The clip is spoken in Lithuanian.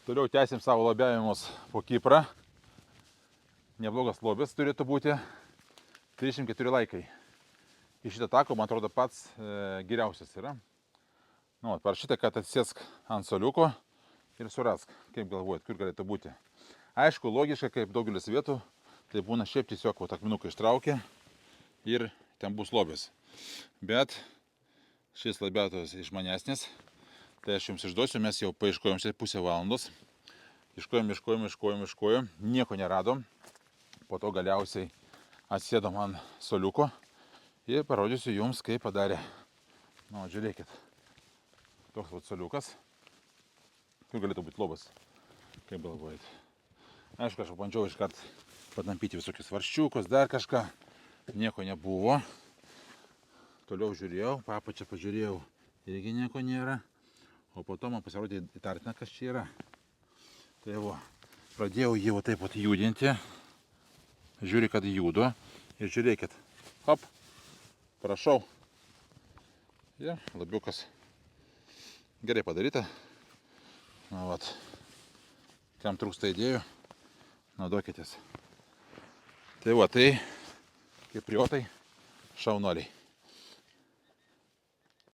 Toliau tęsim savo lobiavimus po Kiprą. Neblogas lobis turėtų būti. 34 laikai. Iš šitą taką, man atrodo, pats geriausias yra. Nu, parašyta, kad atsėsk ant soliuko ir surask, kaip galvojat, kur galėtų būti. Aišku, logiška, kaip daugelis vietų, tai būna šiaip tiesiog akmenuką ištraukia ir ten bus lobis. Bet šis labiausias išmanesnis, tai aš jums išduosiu, mes jau paieškojom čia pusę valandos. Iškojom, nieko neradom. Po to galiausiai atsėdom ant soliuko ir parodysiu jums, kaip padarė. Nu, žiūrėkit. Toks vat soliukas. Kur galėtų būti lobas? Kaip galvojat? Aišku, aš pabandžiau iškart patampyti visokius varščiukus, dar kažką. Nieko nebuvo. Toliau žiūrėjau, papačią pažiūrėjau. Irgi nieko nėra. O po to man pasirodė įtartina, kas čia yra. Tai va, pradėjau jį taip pat judinti. Žiūri, kad judo. Ir žiūrėkit. Hop. Prašau. Ir labiukas gerai padaryta. Na, vat. Kam trūksta idėjų, naudokitės. Tai va, tai kaip priotai šaunuoliai.